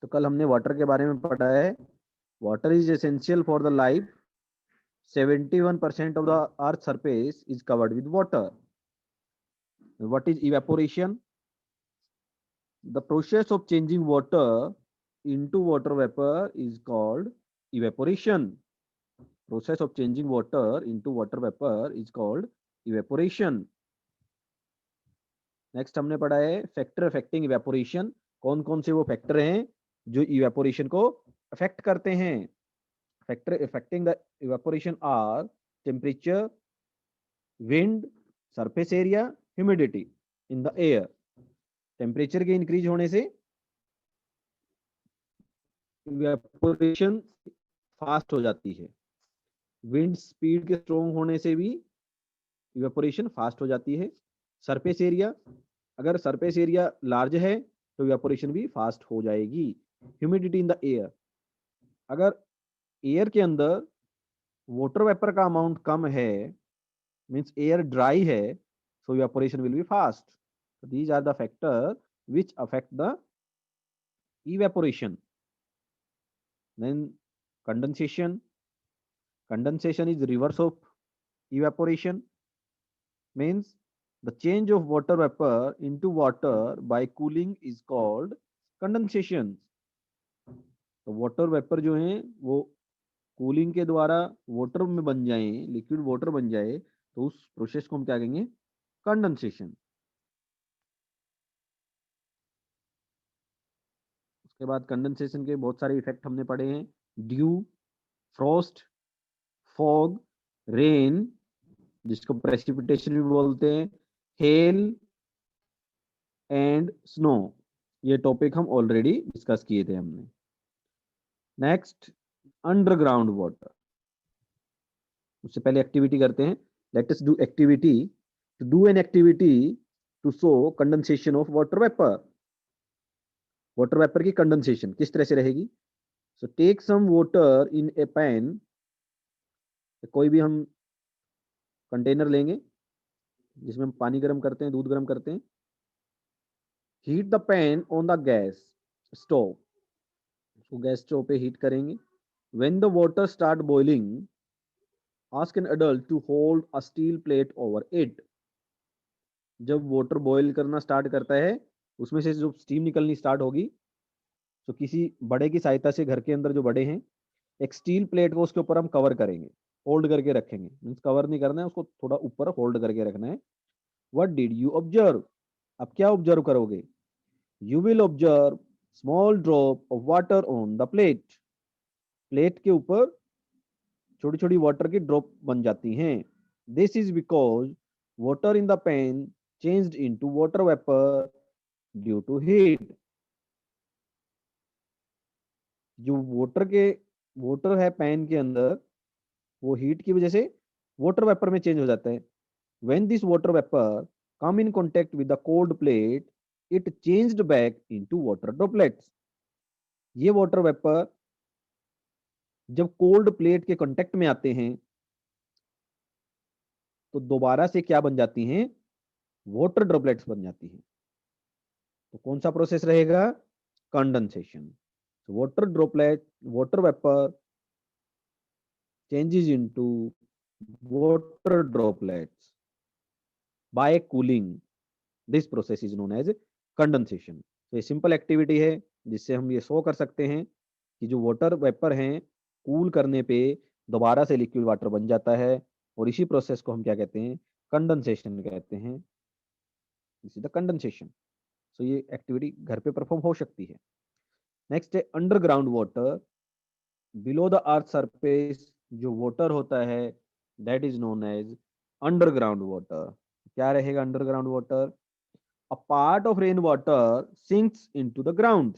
तो कल हमने वाटर के बारे में पढ़ा है। Water is essential for the life. 71% of the earth's surface is covered with water. What is evaporation? The process of changing water into water vapor is called evaporation. Process of changing water into water vapor is called evaporation. Next हमने पढ़ा है factor affecting evaporation. कौन कौन से वो factor हैं जो evaporation को अफेक्ट करते हैं। Factor affecting the evaporation are temperature, wind, surface area, humidity in the air. Temperature के इंक्रीज होने से इवेपोरेशन फास्ट हो जाती है। विंड स्पीड के स्ट्रॉन्ग होने से भी इवेपोरेशन फास्ट हो जाती है। सरफेस एरिया, अगर सरफेस एरिया लार्ज है तो इवेपोरेशन भी फास्ट हो जाएगी। ह्यूमिडिटी इन द एयर, अगर एयर के अंदर वाटर वेपर का अमाउंट कम है, मींस एयर ड्राई है, so evaporation will be fast. So these are the factors which affect the evaporation. Then condensation. Condensation is the reverse of evaporation. Means the change of water vapor into water by cooling is called condensation. तो water vapour जो है वो cooling के द्वारा water में बन जाए, liquid water बन जाए, तो उस प्रोसेस को हम क्या कहेंगे, कंडेंसेशन। उसके बाद कंडेंसेशन के बहुत सारे इफेक्ट हमने पढ़े हैं। ड्यू, फ्रॉस्ट, फॉग, रेन जिसको प्रेसिपिटेशन भी बोलते हैं, हेल एंड स्नो, ये टॉपिक हम ऑलरेडी डिस्कस किए थे हमने। Next underground water. उससे पहले एक्टिविटी करते हैं। Let us do activity. To do an activity to show condensation of water vapour. Water vapour की कंडेंसेशन किस तरह से रहेगी। So take some water in a pan. कोई भी हम कंटेनर लेंगे जिसमें हम पानी गर्म करते हैं, दूध गर्म करते हैं। Heat the pan on the gas stove, उसको गैस स्टोव पे हीट करेंगे। When the water start boiling, ask an adult to hold a steel plate over it. जब वाटर बॉईल करना स्टार्ट करता है, उसमें से जो स्टीम निकलनी स्टार्ट होगी, तो किसी बड़े की सहायता से, घर के अंदर जो बड़े हैं, एक स्टील प्लेट को उसके ऊपर हम कवर करेंगे, होल्ड करके रखेंगे। मीन्स कवर नहीं करना है, उसको थोड़ा ऊपर होल्ड करके रखना है। What did you observe? अब क्या ऑब्जर्व करोगे? You will observe small drop of water on the plate. Plate के ऊपर छोटी छोटी वाटर की ड्रॉप बन जाती हैं। This is because water in the pan changed into water vapour due to heat. जो वाटर है पैन के अंदर, वो हीट की वजह से वाटर वेपर में चेंज हो जाता है। When this water vapour come in contact with the cold plate, it changed back into water droplets. ये वाटर वेपर जब कोल्ड प्लेट के कांटेक्ट में आते हैं तो दोबारा से क्या बन जाती हैं, वाटर ड्रॉपलेट्स बन जाती हैं। तो कौन सा प्रोसेस रहेगा? Condensation. Water droplet, water vapour changes into water droplets by cooling. This process is known as condensation. तो ये सिंपल एक्टिविटी है जिससे हम ये शो कर सकते हैं कि जो वाटर वेपर हैं, कूल करने पे दोबारा से लिक्विड वाटर बन जाता है, और इसी प्रोसेस को हम क्या कहते हैं, कंडेंसेशन कहते हैं। This is the condensation. So ये एक्टिविटी घर पे परफॉर्म हो सकती है। नेक्स्ट है underground water. Below the earth surface जो वाटर होता है, that is known as underground water. क्या रहेगा underground water? A part of rain water sinks into the ground.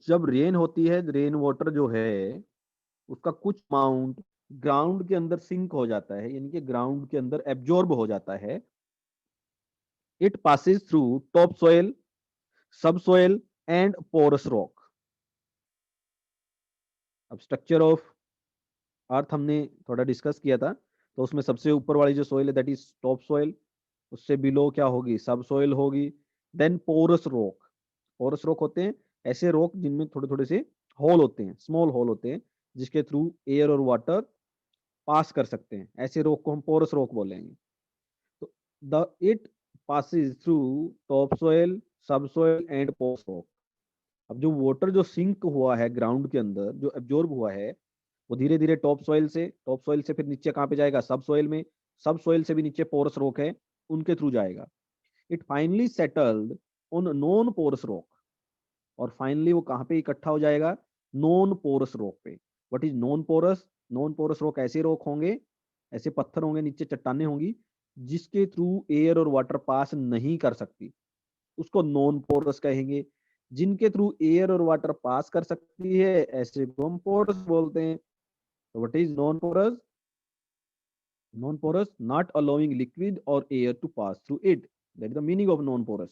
जब रेन होती है, रेन वाटर जो है उसका कुछ अमाउंट ग्राउंड के अंदर सिंक हो जाता है, यानी कि ग्राउंड के अंदर एब्जॉर्ब हो जाता है। It passes through top soil, सब सोइल एंड पोरस रॉक। अब स्ट्रक्चर ऑफ अर्थ हमने थोड़ा डिस्कस किया था, तो उसमें सबसे ऊपर वाली जो सोइल है दैट इज टॉप सोइल, उससे बिलो क्या होगी, सब सोइल होगी, then porous rock, porous rock होते हैं ऐसे रॉक जिनमें थोड़े थोड़े से होल होते हैं, स्मॉल होल होते हैं, जिसके थ्रू एयर और वाटर पास कर सकते हैं, ऐसे रॉक को हम पोरस रॉक बोलेंगे। तो the it passes through top soil, सब सोयल एंड पोरस रॉक। अब जो वाटर जो सिंक हुआ है ग्राउंड के अंदर, जो एब्जॉर्ब हुआ है, वो धीरे धीरे टॉप सोइल से फिर नीचे कहाँ पे जाएगा, सब सोइल में, सब सोइल से भी नीचे पोरस रॉक है, उनके थ्रू जाएगा। It finally settled on non porous rock, और फाइनली वो कहाँ पे इकट्ठा हो जाएगा, नॉन पोरस रॉक पे। What is non porous? Non porous rock ऐसे रॉक होंगे, ऐसे पत्थर होंगे, नीचे चट्टाने होंगी, जिसके थ्रू एयर और वाटर पास नहीं कर सकती, उसको नॉन पोरस कहेंगे। जिनके थ्रू एयर और वाटर पास कर सकती है ऐसे को हम पोरस बोलते हैं। So what is non-porous? Non-porous, not allowing liquid or air to pass through it. That is the meaning of non-porous.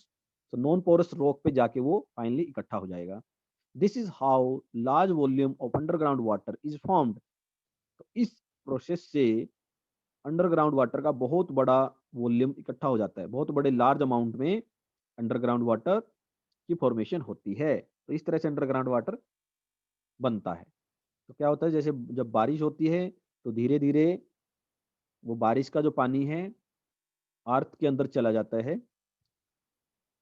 So non-porous rock पे जाके वो finally इकट्ठा हो जाएगा. This is how large volume of underground water is formed. तो इस process से underground water का बहुत बड़ा वॉल्यूम इकट्ठा हो जाता है, बहुत बड़े लार्ज अमाउंट में अंडरग्राउंड वाटर की फॉर्मेशन होती है। तो इस तरह से अंडरग्राउंड वाटर बनता है। तो क्या होता है, जैसे जब बारिश होती है तो धीरे धीरे वो बारिश का जो पानी है अर्थ के अंदर चला जाता है,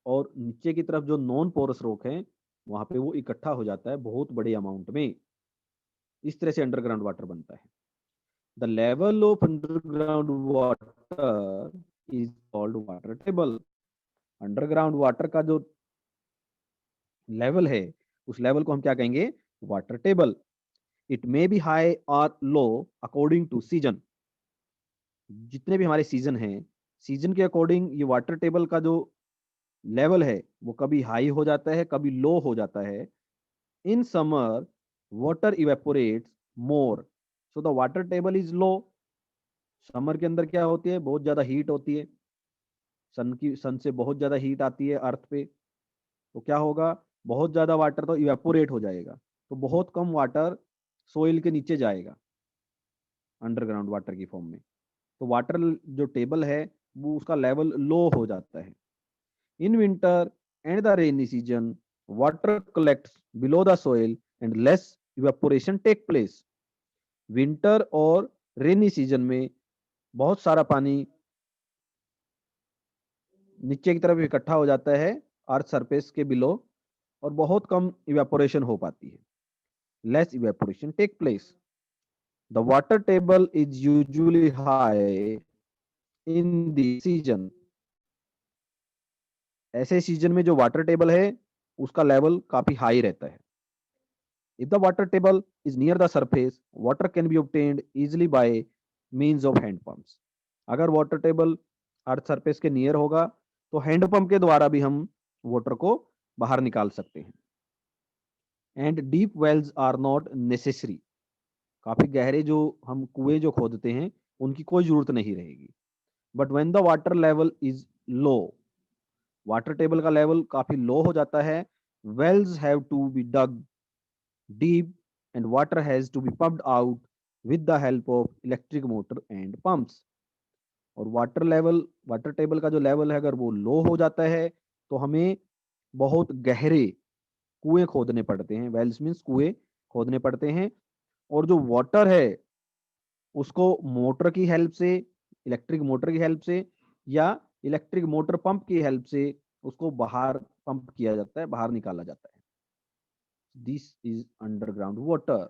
और नीचे की तरफ जो नॉन पोरस रॉक है वहां पे वो इकट्ठा हो जाता है बहुत बड़े अमाउंट में। इस तरह से अंडरग्राउंड वाटर बनता है। The level of underground water is called water table. Underground water का जो लेवल है उस लेवल को हम क्या कहेंगे, water table. It may be high और लो अकॉर्डिंग टू सीजन। जितने भी हमारे सीजन हैं, सीजन के अकॉर्डिंग ये वाटर टेबल का जो लेवल है वो कभी हाई हो जाता है, कभी लो हो जाता है। In summer water evaporates more, so the water table is low. Summer के अंदर क्या होती है, बहुत ज्यादा हीट होती है, सन से बहुत ज्यादा हीट आती है अर्थ पे, तो क्या होगा, बहुत ज्यादा वाटर तो इवेपोरेट हो जाएगा, तो बहुत कम वाटर सोइल के नीचे जाएगा अंडरग्राउंड वाटर की फॉर्म में। तो वाटर जो टेबल है वो उसका लेवल लो हो जाता है। In winter and the rainy season, water collects below the soil and less evaporation take place. Winter और रेनी सीजन में बहुत सारा पानी नीचे की तरफ इकट्ठा हो जाता है अर्थ सरफेस के बिलो, और बहुत कम इवेपोरेशन हो पाती है, less evaporation take place. The water table is usually high in the season. ऐसे सीजन में जो वाटर टेबल है उसका लेवल काफी हाई रहता है। If the water table is near the surface, water can be obtained easily by means of hand pumps. अगर water table earth surface के नियर होगा तो हैंड पंप के द्वारा भी हम वाटर को बाहर निकाल सकते हैं। And deep wells are not necessary. काफी गहरे जो हम कुएं जो खोदते हैं उनकी कोई जरूरत नहीं रहेगी। But when the water level is low, water table का लेवल काफी लो हो जाता है, wells have to be dug deep and water has to be pumped out with the help of electric motor and pumps. और water table का जो level है अगर वो लो हो जाता है तो हमें बहुत गहरे कुएं खोदने पड़ते हैं। वेल्स मीन्स कुएं खोदने पड़ते हैं, और जो वाटर है उसको मोटर की हेल्प से, इलेक्ट्रिक मोटर की हेल्प से या इलेक्ट्रिक मोटर पंप की हेल्प से उसको बाहर पंप किया जाता है, बाहर निकाला जाता है। This is underground water.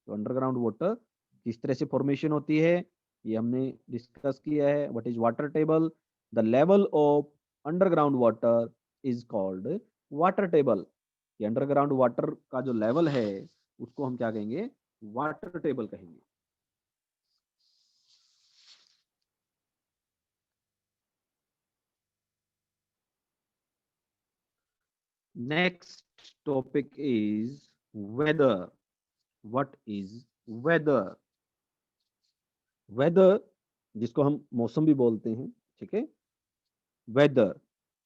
तो अंडरग्राउंड वाटर किस तरह से फॉर्मेशन होती है ये हमने डिस्कस किया है। What is water table? The level of underground water is called water table. ये अंडरग्राउंड वाटर का जो लेवल है उसको हम क्या कहेंगे, वाटर टेबल कहेंगे। Next topic is weather. What is weather? Weather जिसको हम मौसम भी बोलते हैं, ठीक है। Weather,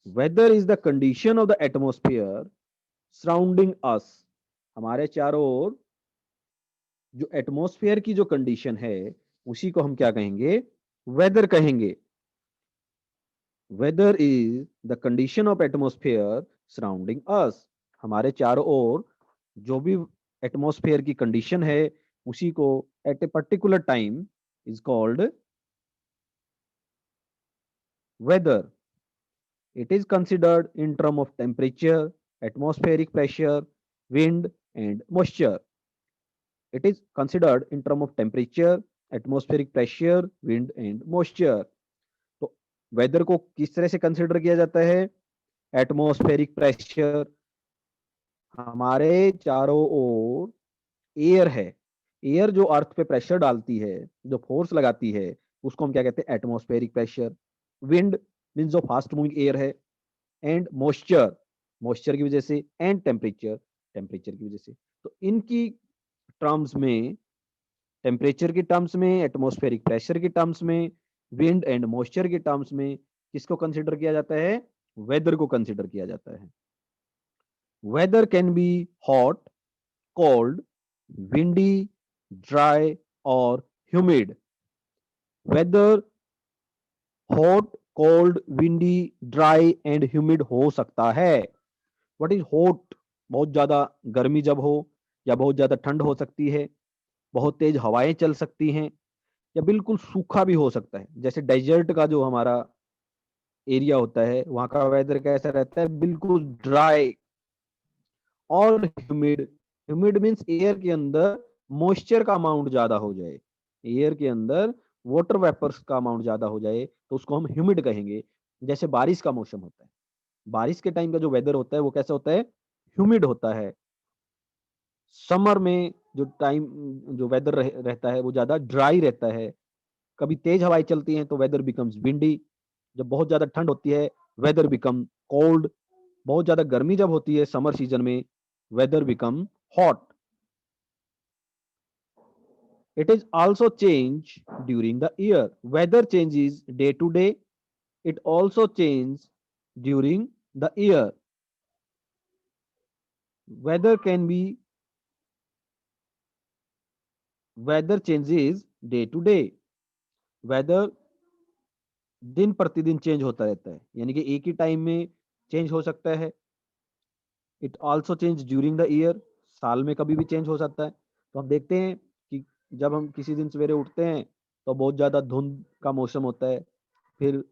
weather is the condition of the atmosphere surrounding us. हमारे चारों ओर जो एटमॉस्फेयर की जो कंडीशन है उसी को हम क्या कहेंगे, वेदर कहेंगे। Weather is the condition of atmosphere surrounding us, हमारे चारों ओर जो भी एटमॉस्फेयर की कंडीशन है उसी को at a particular time is called weather. It is considered in terms of temperature, atmospheric pressure, wind, and moisture. It is considered in terms of temperature, atmospheric pressure, wind, and moisture. तो weather को किस तरह से consider किया जाता है? Atmospheric pressure, हमारे चारों ओर एयर है, एयर जो अर्थ पे प्रेशर डालती है, जो फोर्स लगाती है, उसको हम क्या कहते हैं? Atmospheric pressure. विंड मीन्स जो फास्ट मूविंग एयर है, एंड मॉइस्चर, मॉइस्चर की वजह से, एंड टेम्परेचर, टेम्परेचर की वजह से. तो इनकी टर्म्स में, टेम्परेचर के टर्म्स में, एटमॉस्फेरिक प्रेशर के टर्म्स में, विंड एंड मॉइस्चर के टर्म्स में किसको कंसिडर किया जाता है? वेदर को कंसिडर किया जाता है. Weather can be hot, cold, windy, dry और humid. Weather hot, cold, windy, dry and humid हो सकता है. What is hot? बहुत ज्यादा गर्मी जब हो, या बहुत ज्यादा ठंड हो सकती है, बहुत तेज हवाएं चल सकती हैं, या बिल्कुल सूखा भी हो सकता है. जैसे डेजर्ट का जो हमारा एरिया होता है वहां का वेदर कैसा रहता है? बिल्कुल ड्राई. और ह्यूमिड, ह्यूमिड मीन्स एयर के अंदर मॉइस्चर का अमाउंट ज्यादा हो जाए, एयर के अंदर वाटर वेपर्स का अमाउंट ज्यादा हो जाए तो उसको हम ह्यूमिड कहेंगे. जैसे बारिश का मौसम होता है, बारिश के टाइम का जो वेदर होता है वो कैसा होता है? ह्यूमिड होता है. समर में जो टाइम, जो वेदर रहता है वो ज्यादा ड्राई रहता है. कभी तेज हवाएं चलती हैं तो वेदर बिकम्स विंडी. जब बहुत ज्यादा ठंड होती है वेदर बिकम कोल्ड. बहुत ज्यादा गर्मी जब होती है समर सीजन में weather become hot. It is also change during the year. Weather changes day to day. It also change during the year. Weather can be, weather changes day to day. Weather दिन प्रतिदिन change होता रहता है, यानी कि एक ही time में change हो सकता है. It also change during the year, साल में कभी भी चेंज हो सकता है. तो हम देखते हैं कि जब हम किसी दिन सवेरे उठते हैं तो बहुत ज्यादा धुंध का मौसम होता है, फिर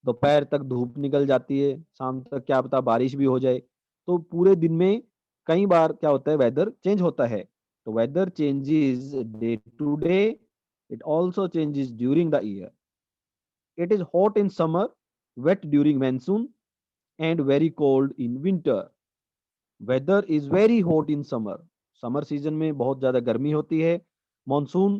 दोपहर तक धूप निकल जाती है, शाम तक क्या पता बारिश भी हो जाए. तो पूरे दिन में कई बार क्या होता है? वेदर चेंज होता है. तो weather changes day to day. It also changes during the year. It is hot in summer, wet during monsoon, and very cold in winter. Weather is very hot in summer. Summer season में बहुत ज्यादा गर्मी होती है. Monsoon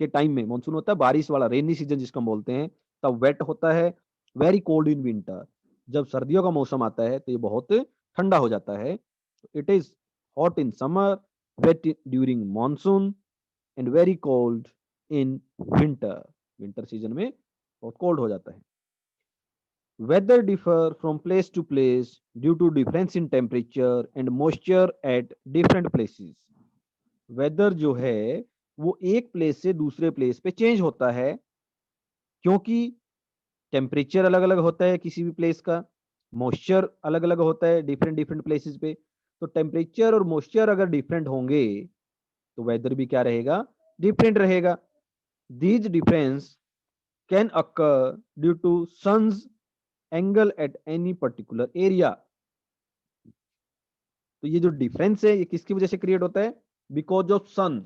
के time में, monsoon होता है बारिश वाला, रेनी सीजन जिसको हम बोलते हैं, तब वेट होता है. Very cold in winter. जब सर्दियों का मौसम आता है तो ये बहुत ठंडा हो जाता है. It is hot in summer, wet during monsoon, and very cold in winter. Winter season में बहुत कोल्ड हो जाता है. Weather differ from place to place due to difference in temperature and moisture at different places. Weather जो है वो एक place से दूसरे प्लेस पे चेंज होता है, क्योंकि टेम्परेचर अलग अलग होता है किसी भी प्लेस का, मॉइस्चर अलग अलग होता है डिफरेंट डिफरेंट प्लेसेस पे. तो टेम्परेचर और मॉइस्चर अगर डिफरेंट होंगे तो वेदर भी क्या रहेगा? डिफरेंट रहेगा. These difference can occur due to sun's angle at any particular area. तो ये जो डिफरेंस है ये किसकी वजह से क्रिएट होता है? बिकॉज ऑफ सन.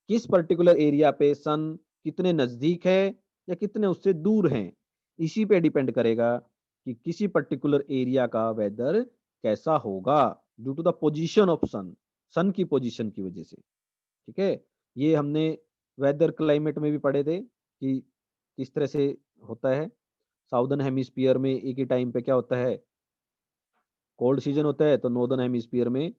किस पर्टिकुलर एरिया पे सन कितने नजदीक है या कितने उससे दूर हैं, इसी पे डिपेंड करेगा कि किसी पर्टिकुलर एरिया का वेदर कैसा होगा. Due to the position of sun, sun की पोजीशन की वजह से. ठीक है, ये हमने वेदर क्लाइमेट में भी पढ़े थे कि किस तरह से होता है. साउदर्न हेमिस्फीयर में एक ही टाइम पे क्या होता है? कोल्ड सीजन होता है, तो नॉर्दर्न हेमिस्फीयर में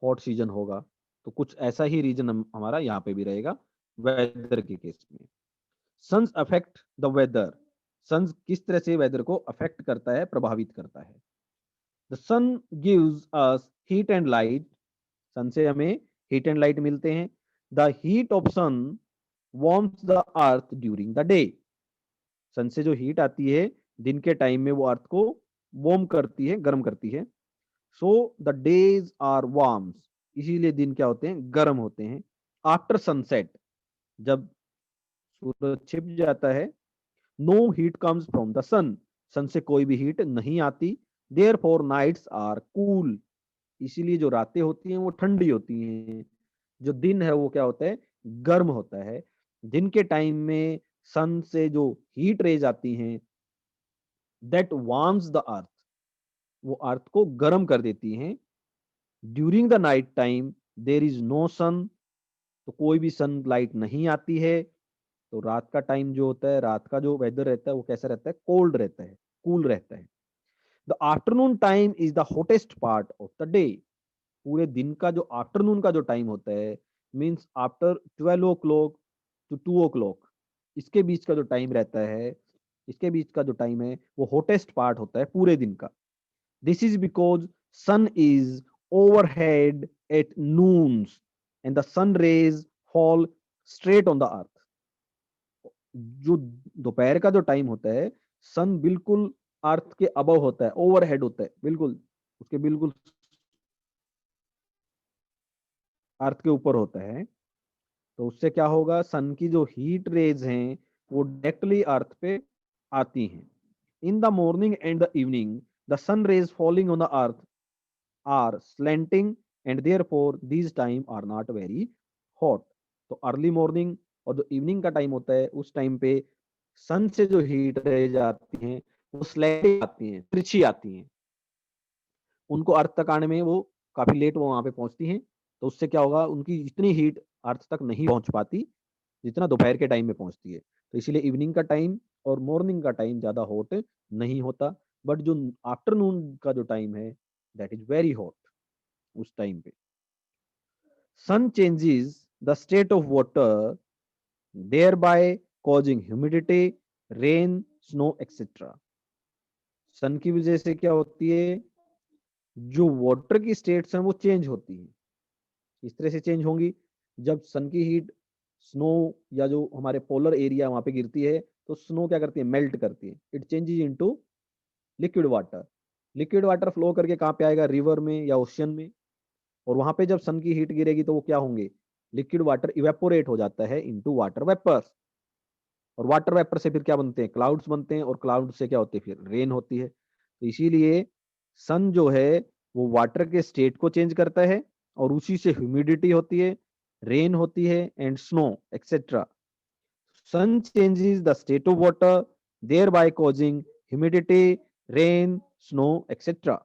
हॉट सीजन होगा. तो कुछ ऐसा ही रीजन हमारा यहाँ पे भी रहेगा वेदर के केस में. Sun's affect the weather. Sun's किस तरह से वेदर को अफेक्ट करता है, प्रभावित करता है? The sun gives us heat and light. Sun से हमें हीट एंड लाइट मिलते हैं. The heat of sun warms the earth during the day. Sun से जो हीट आती है दिन के टाइम में वो अर्थ को वार्म करती है, गर्म करती है। So the days are warms, इसीलिए दिन क्या होते हैं, गर्म होते हैं। आफ्टर सनसेट, जब सूरज छिप जाता है, no heat comes from the sun, sun से कोई भी हीट नहीं आती। Therefore nights are cool, इसीलिए जो रातें होती हैं वो ठंडी होती हैं। जो दिन है वो क्या होता है, गर्म होता है। दिन के टाइम में सन से जो हीट रेज आती हैं, दैट वार्म्स द अर्थ, वो अर्थ को गर्म कर देती हैं। During the night time there is no sun, तो कोई भी सनलाइट नहीं आती है। तो रात का टाइम जो होता है, रात का जो वेदर रहता है वो कैसा रहता है, कोल्ड रहता है, कूल रहता है। The afternoon time is the hottest part of the day, पूरे दिन का जो आफ्टरनून का जो टाइम होता है, means after 12 o'clock to 2 o'clock, इसके बीच का जो टाइम रहता है, इसके बीच का जो टाइम है वो हॉटेस्ट पार्ट होता है पूरे दिन का। This is because sun is overhead at noons and the sun rays fall straight on the earth. जो दोपहर का जो टाइम होता है, सन बिल्कुल अर्थ के अबव होता है, ओवरहेड होता है, बिल्कुल उसके बिल्कुल अर्थ के ऊपर होता है। तो उससे क्या होगा, सन की जो हीट रेज हैं वो डायरेक्टली अर्थ पे आती हैं। In the morning and the evening the sun rays falling on the earth are slanting and therefore these time are not very hot. तो अर्ली मॉर्निंग और जो इवनिंग का टाइम होता है, उस टाइम पे सन से जो हीट रेज आती हैं वो स्लैंटिंग आती हैं, तिरछी आती हैं। उनको अर्थ तक आने में वो काफी लेट वो वहां पे पहुंचती हैं। तो उससे क्या होगा, उनकी इतनी हीट अर्थ तक नहीं पहुंच पाती जितना दोपहर के टाइम में पहुंचती है। तो इसीलिए इवनिंग का टाइम और मॉर्निंग का टाइम ज्यादा हॉट नहीं होता। बट जो आफ्टरनून का जो टाइम है, दैट इज वेरी हॉट। उस टाइम पे sun changes the state of water, thereby causing humidity, rain, snow etcetera. Sun की वजह से क्या होती है, जो वाटर की स्टेट्स हैं वो चेंज होती हैं। इस तरह से चेंज होंगी, जब सन की हीट स्नो या जो हमारे पोलर एरिया वहां पे गिरती है, तो स्नो क्या करती है, मेल्ट करती है। It changes into liquid water. Liquid water flow करके कहाँ पे आएगा, रिवर में या ओशियन में। और वहां पे जब सन की हीट गिरेगी तो वो क्या होंगे, लिक्विड वाटर इवेपोरेट हो जाता है इनटू वाटर वेपर। और वाटर वेपर से फिर क्या बनते हैं, क्लाउड्स बनते हैं। और क्लाउड से क्या होती है, फिर रेन होती है। तो इसीलिए सन जो है वो वाटर के स्टेट को चेंज करता है, और उसी से ह्यूमिडिटी होती है, रेन होती है, and snow etcetera. Sun changes the state of water, thereby causing humidity, rain, snow etcetera.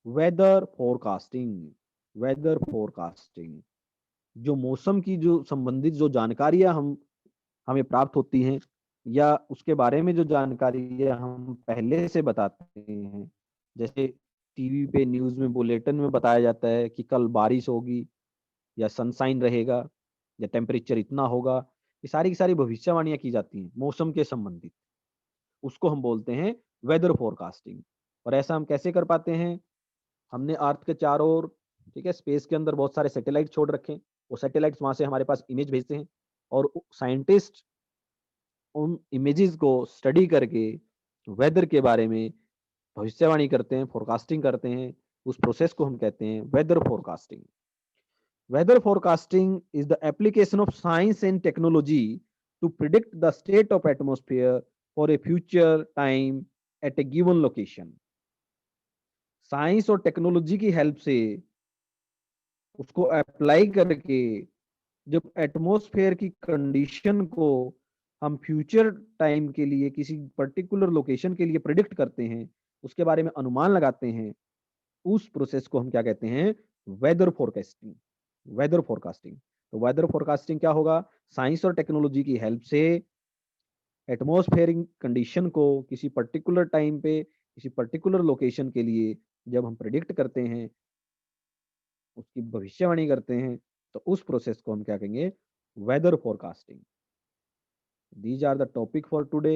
Weather forecasting, weather forecasting, जो मौसम की जो संबंधित जो जानकारियां हम हमें प्राप्त होती हैं, या उसके बारे में जो जानकारी है हम पहले से बताते हैं। जैसे टीवी पे न्यूज में बुलेटिन में बताया जाता है कि कल बारिश होगी, या सनसाइन रहेगा, या टेम्परेचर इतना होगा। ये सारी की सारी भविष्यवाणियां की जाती हैं मौसम के संबंधित, उसको हम बोलते हैं वेदर फोरकास्टिंग। और ऐसा हम कैसे कर पाते हैं, हमने अर्थ के चारों ओर, ठीक है, स्पेस के अंदर बहुत सारे सैटेलाइट छोड़ रखे हैं। वो सैटेलाइट्स वहां से हमारे पास इमेज भेजते हैं, और साइंटिस्ट उन इमेजेस को स्टडी करके वेदर के बारे में भविष्यवाणी करते हैं, फोरकास्टिंग करते हैं। उस प्रोसेस को हम कहते हैं weather forecasting. Weather forecasting is the application of science and technology to predict the state of atmosphere for a future time at a given location. Science और टेक्नोलॉजी की हेल्प से उसको अप्लाई करके जब एटमॉस्फेयर की कंडीशन को हम future time के लिए किसी पर्टिकुलर लोकेशन के लिए प्रिडिक्ट करते हैं, उसके बारे में अनुमान लगाते हैं, उस प्रोसेस को हम क्या कहते हैं, वेदर फोरकास्टिंग। Weather forecasting. तो वेदर फोरकास्टिंग क्या होगा, साइंस और टेक्नोलॉजी की हेल्प से एटमॉस्फेयरिक कंडीशन को किसी पर्टिकुलर टाइम पे किसी पर्टिकुलर लोकेशन के लिए जब हम प्रिडिक्ट करते हैं, उसकी भविष्यवाणी करते हैं, तो उस प्रोसेस को हम क्या कहेंगे, weather forecasting. These are the topic for today.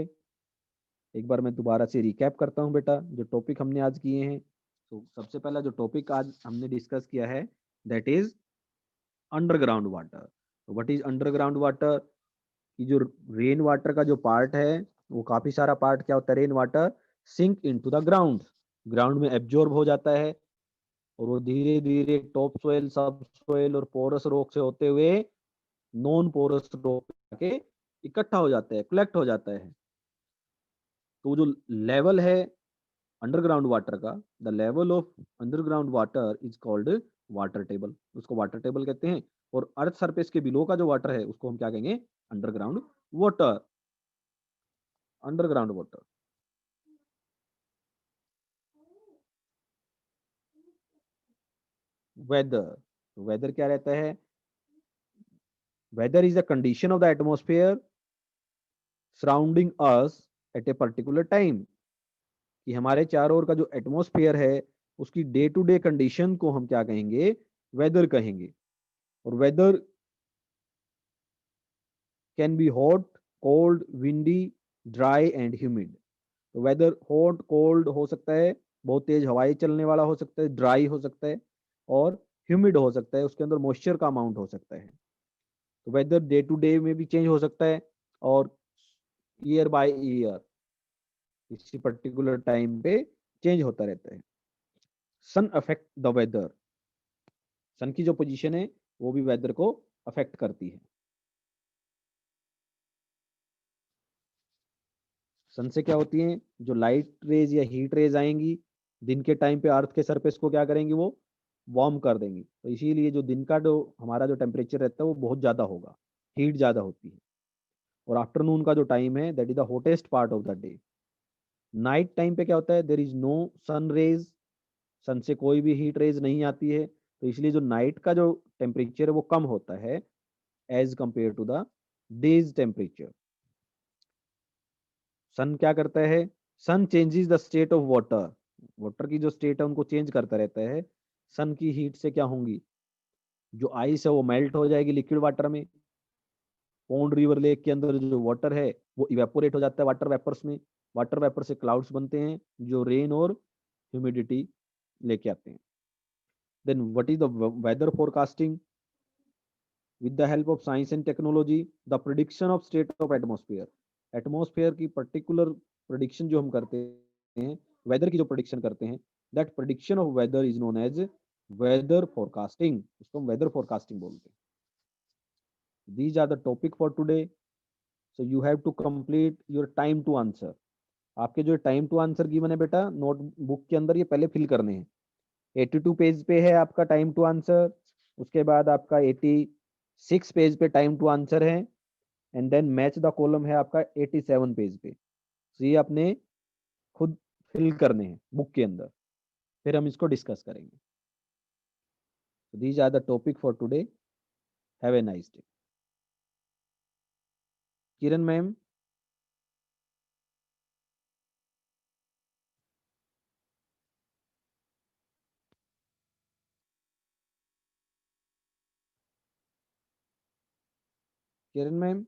एक बार मैं दोबारा से रिकैप करता हूं बेटा, जो टॉपिक हमने आज किए हैं। तो सबसे पहला जो टॉपिक आज हमने डिस्कस किया है, that is underground water. What is underground water, कि जो रेन वाटर का जो पार्ट है वो काफी सारा पार्ट क्या होता है, rain water sink into the ground, ground में एब्जॉर्ब हो जाता है और वो धीरे धीरे टॉप सोइल, सब सोइल और पोरस रॉक से होते हुए नॉन पोरस रॉक के इकट्ठा हो जाता है, कलेक्ट हो जाता है। तो जो लेवल है अंडरग्राउंड वाटर का, the level of underground water is called water table, उसको वाटर टेबल कहते हैं। और अर्थ सरफेस के बिलो का जो वाटर है उसको हम क्या कहेंगे, underground water, underground water. Weather, weather क्या रहता है, weather is the condition of the atmosphere surrounding us at a particular time, कि हमारे चारों ओर का जो एटमोस्फेयर है उसकी डे टू डे कंडीशन को हम क्या कहेंगे, वेदर कहेंगे। और weather can be hot, cold, windy, dry and humid. तो वेदर हॉट कोल्ड हो सकता है, बहुत तेज हवाएं चलने वाला हो सकता है, ड्राई हो सकता है, और ह्यूमिड हो सकता है, उसके अंदर मॉइस्चर का अमाउंट हो सकता है। तो वेदर डे टू डे में भी चेंज हो सकता है और ईयर बाय ईयर किसी पर्टिकुलर टाइम पे चेंज होता रहता है। सन अफेक्ट द वेदर, सन की जो पोजीशन है वो भी वेदर को अफेक्ट करती है। सन से क्या होती है, जो लाइट रेज या हीट रेज आएंगी दिन के टाइम पे अर्थ के सरफेस को क्या करेंगी, वो वार्म कर देंगी। तो इसीलिए जो दिन का जो हमारा जो टेम्परेचर रहता है वो बहुत ज़्यादा होगा, हीट ज़्यादा होती है। और आफ्टरनून का जो टाइम है that is the hottest part of the day. Night time पे क्या होता है, there is no sun rays, sun से कोई भी हीट रेज नहीं आती है, तो इसलिए जो नाइट का जो टेम्परेचर है वो कम होता है as compared to the day's temperature. Sun क्या करता है, sun changes the state of water, water की जो स्टेट है उनको चेंज करता रहता है। सन की हीट से क्या होंगी, जो आइस है वो मेल्ट हो जाएगी लिक्विड वाटर में, पौंड रिवर लेक के अंदर जो वाटर है वो इवेपोरेट हो जाता है वाटर वेपर्स में, वाटर वेपर से क्लाउड्स बनते हैं जो रेन और ह्यूमिडिटी लेके आते हैं। Then what is the weather forecasting, with the help of science and technology, the prediction of state of atmosphere, atmosphere की पर्टिकुलर प्रिडिक्शन जो हम करते हैं, वेदर की जो प्रिडिक्शन करते हैं, that prediction of weather is known as weather forecasting, उसको हम वेदर फोरकास्टिंग बोलते हैं। These are the topic for today, so you have to complete your time to answer. आपके जो टाइम टू आंसर गिवन है बेटा नोटबुक के अंदर, ये पहले फिल करने हैं। 82 पेज पे है आपका टाइम टू आंसर, उसके बाद आपका 86 पेज पे टाइम टू आंसर है, and then match the column है आपका 87 पेज पे। तो ये आपने खुद फिल करने हैं बुक के अंदर, फिर हम इसको डिस्कस करेंगे। These are the topic for today, have a nice day. Kiran ma'am, Kiran ma'am,